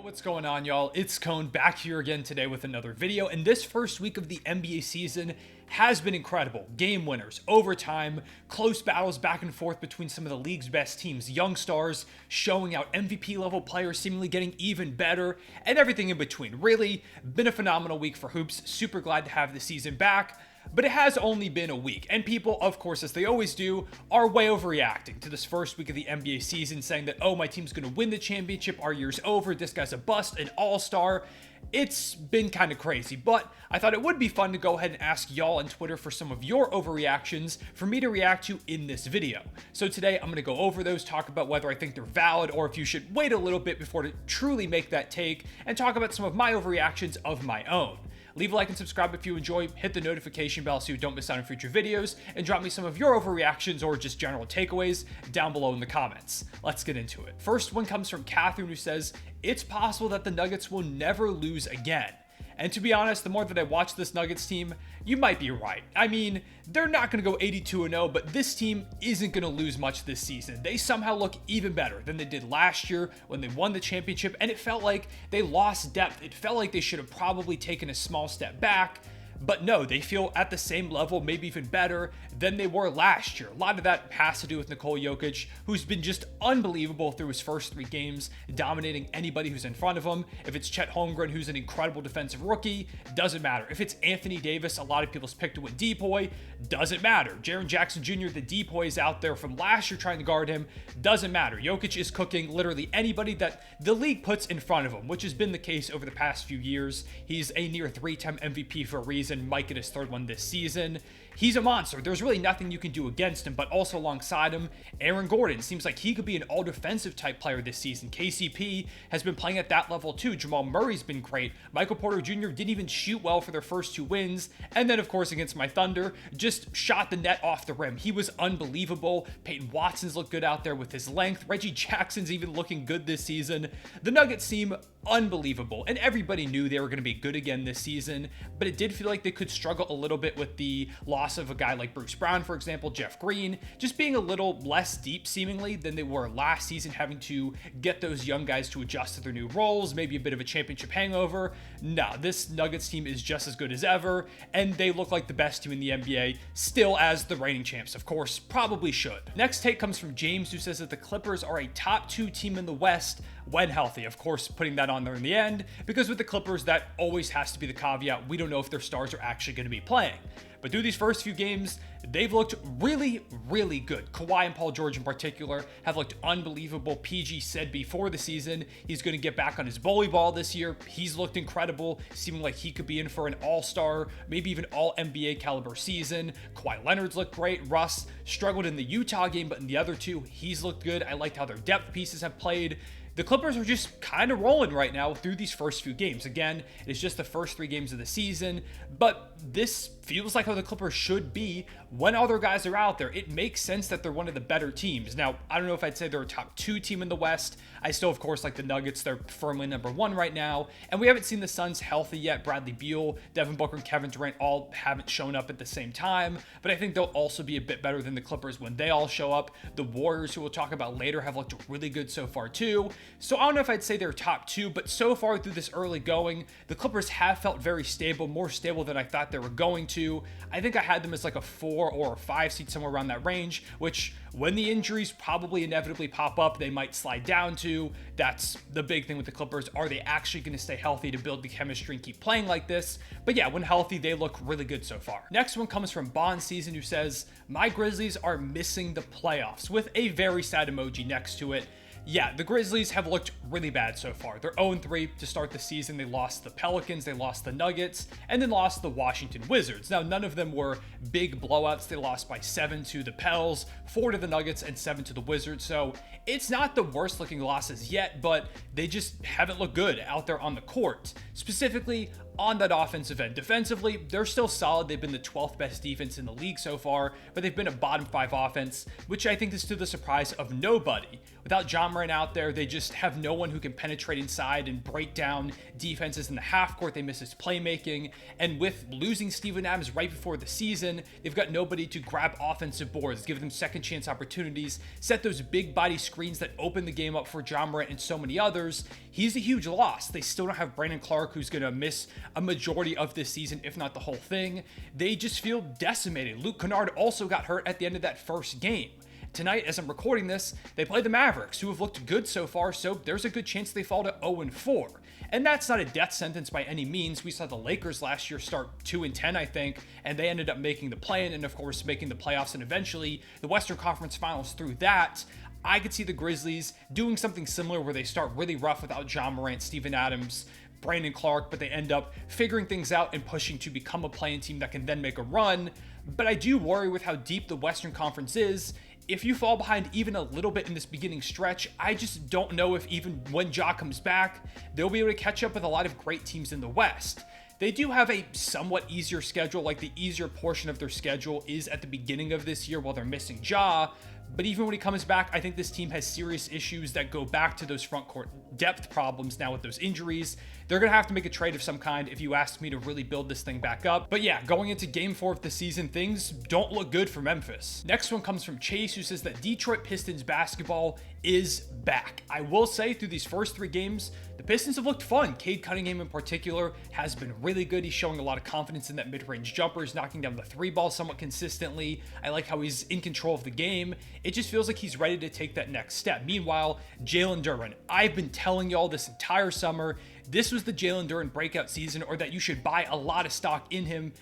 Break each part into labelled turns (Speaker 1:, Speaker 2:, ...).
Speaker 1: Yo, what's going on, y'all? It's Cone back here again today with another video, and this first week of the NBA season has been incredible. Game winners, overtime, close battles back and forth between some of the league's best teams, young stars showing out, MVP level players seemingly getting even better, and everything in between. Really been a phenomenal week for hoops. Super glad to have the season back. But it has only been a week, and people, of course, as they always do, are way overreacting to this first week of the NBA season, saying that, oh, my team's going to win the championship, our year's over, this guy's a bust, an all-star. It's been kind of crazy, but I thought it would be fun to go ahead and ask y'all on Twitter for some of your overreactions for me to react to in this video. So today, I'm going to go over those, talk about whether I think they're valid or if you should wait a little bit before to truly make that take, and talk about some of my overreactions of my own. Leave a like and subscribe if you enjoy, hit the notification bell so you don't miss out on future videos, and drop me some of your overreactions or just general takeaways down below in the comments. Let's get into it. First one comes from Catherine, who says, it's possible that the Nuggets will never lose again. And to be honest, the more that I watch this Nuggets team, you might be right. I mean, they're not going to go 82-0, but this team isn't going to lose much this season. They somehow look even better than they did last year when they won the championship, and it felt like they lost depth. It felt like they should have probably taken a small step back. But no, they feel at the same level, maybe even better than they were last year. A lot of that has to do with Nikola Jokic, who's been just unbelievable through his first 3 games, dominating anybody who's in front of him. If it's Chet, who's an incredible defensive rookie, doesn't matter. If it's Anthony Davis, a lot of people's pick to win Depoy, doesn't matter. Jaren Jackson Jr., the Depoy is out there from last year trying to guard him, doesn't matter. Jokic is cooking literally anybody that the league puts in front of him, which has been the case over the past few years. He's a near 3-time MVP for a reason. Might get his 3rd one this season. He's a monster. There's really nothing you can do against him, but also alongside him, Aaron Gordon seems like he could be an all-defensive type player this season. KCP has been playing at that level too. Jamal Murray's been great. Michael Porter Jr. didn't even shoot well for their first 2 wins. And then, of course, against my Thunder, just shot the net off the rim. He was unbelievable. Peyton Watson's looked good out there with his length. Reggie Jackson's even looking good this season. The Nuggets seem unbelievable, and everybody knew they were going to be good again this season, but it did feel like they could struggle a little bit with the loss of a guy like Bruce Brown, for example, Jeff Green, just being a little less deep seemingly than they were last season, having to get those young guys to adjust to their new roles, maybe a bit of a championship hangover. No, this Nuggets team is just as good as ever, and they look like the best team in the NBA, still as the reigning champs, of course, probably should. Next take comes from James, who says that the Clippers are a top 2 team in the West when healthy. Of course, putting that on there in the end, because with the Clippers, that always has to be the caveat. We don't know if their stars are actually going to be playing. But through these first few games, they've looked really, really good. Kawhi and Paul George in particular have looked unbelievable. PG said before the season he's going to get back on his bully ball this year. He's looked incredible, seeming like he could be in for an all-star, maybe even all-NBA caliber season. Kawhi Leonard's looked great. Russ struggled in the Utah game, but in the other 2, he's looked good. I liked how their depth pieces have played. The Clippers are just kind of rolling right now through these first few games. Again, it's just the first 3 games of the season, but this feels like how the Clippers should be when other guys are out there. It makes sense that they're one of the better teams. Now, I don't know if I'd say they're a top 2 team in the West. I still, of course, like the Nuggets. They're firmly number 1 right now, and we haven't seen the Suns healthy yet. Bradley Beal, Devin Booker, and Kevin Durant all haven't shown up at the same time, but I think they'll also be a bit better than the Clippers when they all show up. The Warriors, who we'll talk about later, have looked really good so far too. So I don't know if I'd say they're top 2, but so far through this early going, the Clippers have felt very stable, more stable than I thought they were going to. I think I had them as like a 4 or a 5 seed, somewhere around that range, which when the injuries probably inevitably pop up, they might slide down to. That's the big thing with the Clippers. Are they actually going to stay healthy to build the chemistry and keep playing like this? But yeah, when healthy, they look really good so far. Next one comes from Bond Season, who says, my Grizzlies are missing the playoffs, with a very sad emoji next to it. Yeah, the Grizzlies have looked really bad so far. They're 0-3 to start the season. They lost the Pelicans, they lost the Nuggets, and then lost the Washington Wizards. Now, none of them were big blowouts. They lost by 7 to the Pels, 4 to the Nuggets, and 7 to the Wizards. So it's not the worst looking losses yet, but they just haven't looked good out there on the court. Specifically, on that offensive end. Defensively, they're still solid. They've been the 12th best defense in the league so far, but they've been a bottom 5 offense, which I think is to the surprise of nobody. Without Ja Morant out there, they just have no one who can penetrate inside and break down defenses in the half court. They miss his playmaking. And with losing Steven Adams right before the season, they've got nobody to grab offensive boards, give them second chance opportunities, set those big body screens that open the game up for Ja Morant and so many others. He's a huge loss. They still don't have Brandon Clark, who's going to miss a majority of this season, if not the whole thing. They just feel decimated. Luke Kennard also got hurt at the end of that first game. Tonight, as I'm recording this, they play the Mavericks, who have looked good so far, so there's a good chance they fall to 0-4. And that's not a death sentence by any means. We saw the Lakers last year start 2-10, I think, and they ended up making the play-in and, of course, making the playoffs and eventually the Western Conference Finals through that. I could see the Grizzlies doing something similar where they start really rough without Ja Morant, Steven Adams, Brandon Clark, but they end up figuring things out and pushing to become a play-in team that can then make a run. But I do worry with how deep the Western Conference is. If you fall behind even a little bit in this beginning stretch, I just don't know if even when Ja comes back, they'll be able to catch up with a lot of great teams in the West. They do have a somewhat easier schedule, like the easier portion of their schedule is at the beginning of this year while they're missing Ja. But even when he comes back, I think this team has serious issues that go back to those front court depth problems now with those injuries. They're going to have to make a trade of some kind if you ask me to really build this thing back up. But yeah, going into game 4 of the season, things don't look good for Memphis. Next one comes from Chase, who says that Detroit Pistons basketball is back. I will say through these first 3 games, the Pistons have looked fun. Cade Cunningham in particular has been really good. He's showing a lot of confidence in that mid-range jumper. He's knocking down the 3 ball somewhat consistently. I like how he's in control of the game. It just feels like he's ready to take that next step. Meanwhile, Jalen Duren, I've been telling y'all this entire summer, this was the Jalen Duren breakout season, or that you should buy a lot of stock in him.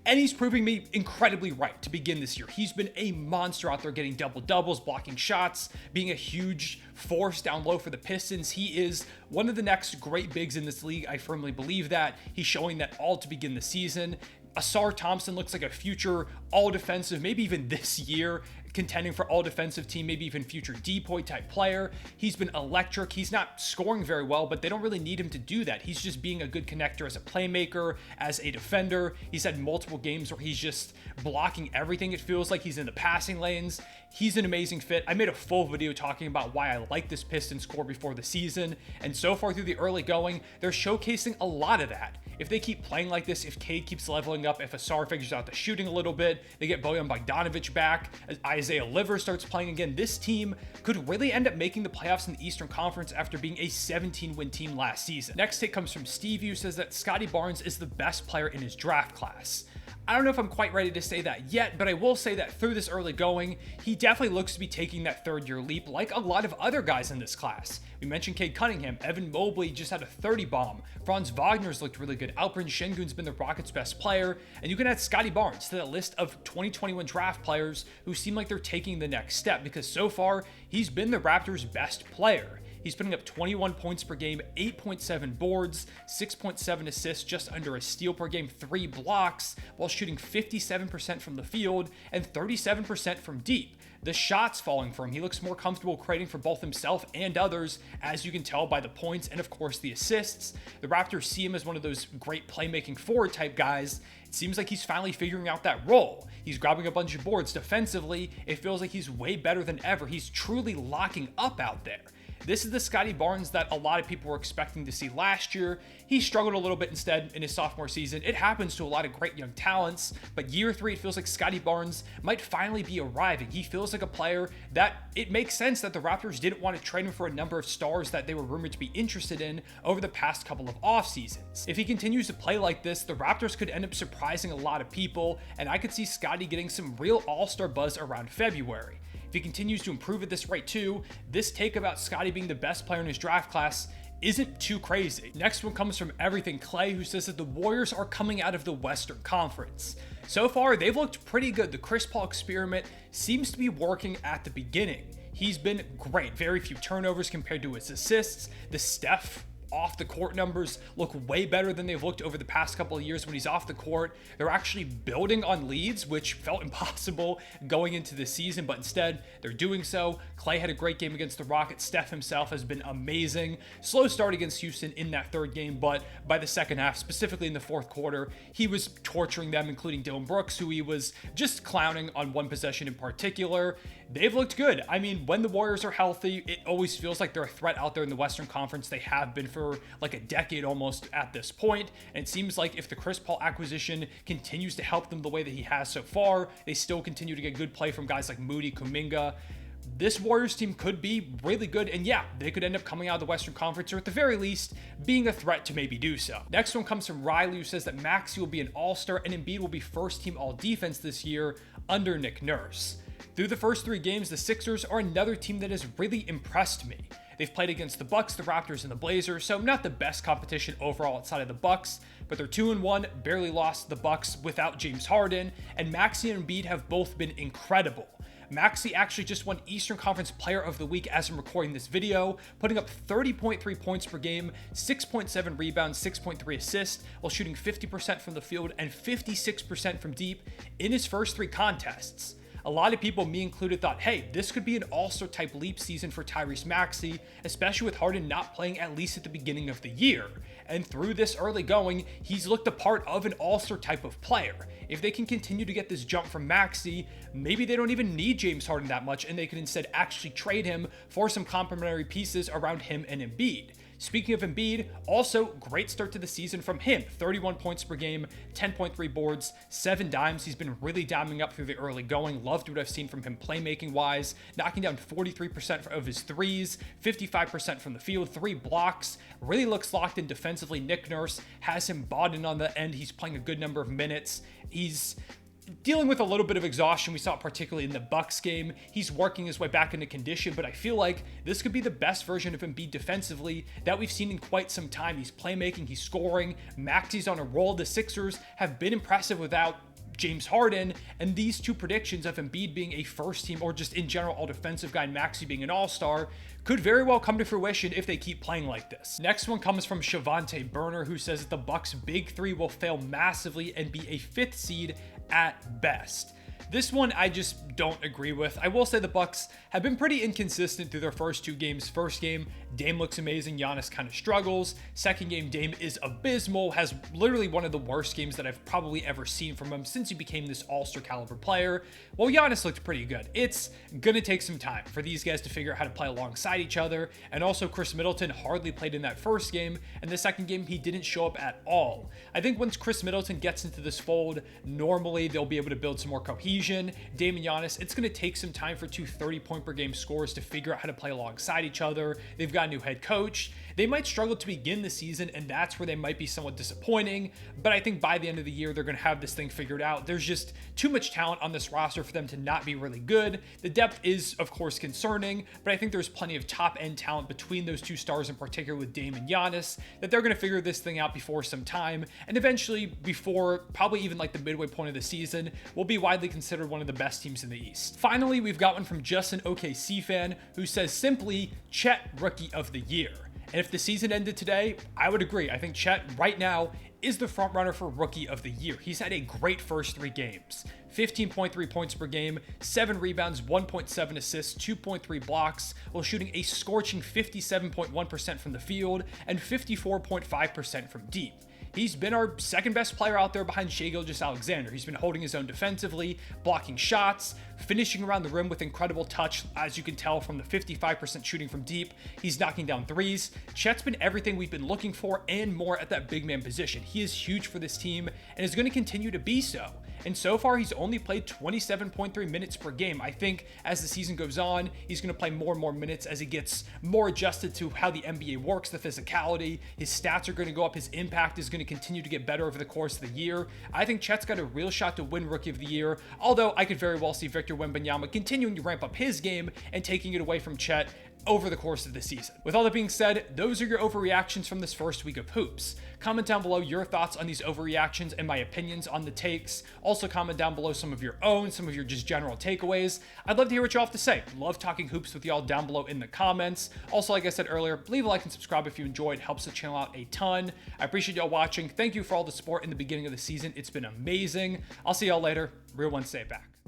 Speaker 1: And he's proving me incredibly right to begin this year. He's been a monster out there getting double-doubles, blocking shots, being a huge force down low for the Pistons. He is one of the next great bigs in this league. I firmly believe that. He's showing that all to begin the season. Asar Thompson looks like a future all-defensive, maybe even this year, contending for all-defensive team, maybe even future Depoy type player. He's been electric. He's not scoring very well, but they don't really need him to do that. He's just being a good connector as a playmaker, as a defender. He's had multiple games where he's just blocking everything. It feels like he's in the passing lanes. He's an amazing fit. I made a full video talking about why I like this Pistons core before the season, and so far through the early going, they're showcasing a lot of that. If they keep playing like this, if Cade keeps leveling up, if Asar figures out the shooting a little bit, they get Bojan Bogdanovic back, as Isaiah Livers starts playing again, this team could really end up making the playoffs in the Eastern Conference after being a 17-win team last season. Next take comes from Steve, who says that Scotty Barnes is the best player in his draft class. I don't know if I'm quite ready to say that yet, but I will say that through this early going, he definitely looks to be taking that third-year leap like a lot of other guys in this class. We mentioned Cade Cunningham. Evan Mobley just had a 30 bomb. Franz Wagner's looked really good. Alperen Şengün's been the Rockets' best player. And you can add Scotty Barnes to that list of 2021 draft players who seem like they're taking the next step, because so far, he's been the Raptors' best player. He's putting up 21 points per game, 8.7 boards, 6.7 assists, just under a steal per game, 3 blocks, while shooting 57% from the field and 37% from deep. The shots falling for him. He looks more comfortable creating for both himself and others, as you can tell by the points and, of course, the assists. The Raptors see him as one of those great playmaking forward type guys. It seems like he's finally figuring out that role. He's grabbing a bunch of boards. Defensively, it feels like he's way better than ever. He's truly locking up out there. This is the Scotty Barnes that a lot of people were expecting to see last year. He struggled a little bit instead in his sophomore season. It happens to a lot of great young talents, but year 3, it feels like Scotty Barnes might finally be arriving. He feels like a player that it makes sense that the Raptors didn't want to trade him for a number of stars that they were rumored to be interested in over the past couple of off seasons. If he continues to play like this, the Raptors could end up surprising a lot of people, and I could see Scotty getting some real all-star buzz around February. If he continues to improve at this rate too, this take about Scotty being the best player in his draft class isn't too crazy. Next one comes from Everything Clay, who says that the Warriors are coming out of the Western Conference. So far, they've looked pretty good. The Chris Paul experiment seems to be working at the beginning. He's been great. Very few turnovers compared to his assists. The Steph off the court numbers look way better than they've looked over the past couple of years when he's off the court. They're actually building on leads, which felt impossible going into the season, but instead they're doing so. Clay had a great game against the Rockets. Steph himself has been amazing. Slow start against Houston in that third game, but by the second half, specifically in the fourth quarter, he was torturing them, including Dillon Brooks, who he was just clowning on one possession in particular. They've looked good. I mean, when the Warriors are healthy, it always feels like they're a threat out there in the Western Conference. They have been for like a decade almost at this point. And it seems like if the Chris Paul acquisition continues to help them the way that he has so far, they still continue to get good play from guys like Moody, Kuminga. This Warriors team could be really good, and yeah, they could end up coming out of the Western Conference, or at the very least, being a threat to maybe do so. Next one comes from Riley, who says that Maxey will be an all-star and Embiid will be first-team all-defense this year under Nick Nurse. Through the first 3 games, the Sixers are another team that has really impressed me. They've played against the Bucks, the Raptors, and the Blazers, so not the best competition overall outside of the Bucks, but they're 2-1, barely lost to the Bucks without James Harden, and Maxey and Embiid have both been incredible. Maxey actually just won Eastern Conference Player of the Week as I'm recording this video, putting up 30.3 points per game, 6.7 rebounds, 6.3 assists, while shooting 50% from the field and 56% from deep in his first 3 contests. A lot of people, me included, thought, hey, this could be an all-star type leap season for Tyrese Maxey, especially with Harden not playing at least at the beginning of the year. And through this early going, he's looked a part of an all-star type of player. If they can continue to get this jump from Maxey, maybe they don't even need James Harden that much and they can instead actually trade him for some complementary pieces around him and Embiid. Speaking of Embiid, also great start to the season from him. 31 points per game, 10.3 boards, 7 dimes. He's been really diming up through the early going. Loved what I've seen from him playmaking wise, knocking down 43% of his threes, 55% from the field, 3 blocks. Really looks locked in defensively. Nick Nurse has him bought in on the end. He's playing a good number of minutes. He's dealing with a little bit of exhaustion. We saw it particularly in the Bucks game. He's working his way back into condition, but I feel like this could be the best version of Embiid defensively that we've seen in quite some time. He's playmaking, he's scoring. Maxey's on a roll. The Sixers have been impressive without James Harden, and these 2 predictions of Embiid being a first team or just in general all-defensive guy and Maxey being an all-star could very well come to fruition if they keep playing like this. Next one comes from Shavante Burner, who says that the Bucks' big 3 will fail massively and be a 5th seed at best. This one I just don't agree with. I will say the Bucks have been pretty inconsistent through their first 2 games. First game, Dame looks amazing, Giannis kind of struggles. Second game, Dame is abysmal, has literally one of the worst games that I've probably ever seen from him since he became this all-star caliber player. Well, Giannis looked pretty good. It's gonna take some time for these guys to figure out how to play alongside each other, and also Chris Middleton hardly played in that first game, and the second game he didn't show up at all. I think once Chris Middleton gets into this fold, normally they'll be able to build some more cohesion. Dame and Giannis, it's going to take some time for 2 30-point per game scorers to figure out how to play alongside each other. They've got a new head coach. They might struggle to begin the season, and that's where they might be somewhat disappointing, but I think by the end of the year, they're going to have this thing figured out. There's just too much talent on this roster for them to not be really good. The depth is, of course, concerning, but I think there's plenty of top-end talent between those 2 stars, in particular with Dame and Giannis, that they're going to figure this thing out before some time, and eventually, before probably even like the midway point of the season, will be widely considered one of the best teams in the East. Finally, we've got one from just an OKC fan who says simply, Chet Rookie of the Year. And if the season ended today, I would agree. I think Chet right now is the front runner for Rookie of the Year. He's had a great first 3 games. 15.3 points per game, 7 rebounds, 1.7 assists, 2.3 blocks, while shooting a scorching 57.1% from the field and 54.5% from deep. He's been our second best player out there behind Shai Gilgeous-Alexander. He's been holding his own defensively, blocking shots, finishing around the rim with incredible touch, as you can tell from the 55% shooting from deep. He's knocking down threes. Chet's been everything we've been looking for and more at that big man position. He is huge for this team and is going to continue to be so. And so far, he's only played 27.3 minutes per game. I think as the season goes on, he's going to play more and more minutes as he gets more adjusted to how the NBA works, the physicality. His stats are going to go up. His impact is going to continue to get better over the course of the year. I think Chet's got a real shot to win Rookie of the Year, although I could very well see Victor Wembanyama continuing to ramp up his game and taking it away from Chet over the course of the season. With all that being said, those are your overreactions from this first week of hoops. Comment down below your thoughts on these overreactions and my opinions on the takes. Also comment down below some of your own, some of your just general takeaways. I'd love to hear what y'all have to say. Love talking hoops with y'all down below in the comments. Also, like I said earlier, leave a like and subscribe if you enjoyed. Helps the channel out a ton. I appreciate y'all watching. Thank you for all the support in the beginning of the season. It's been amazing. I'll see y'all later. Real one, stay back.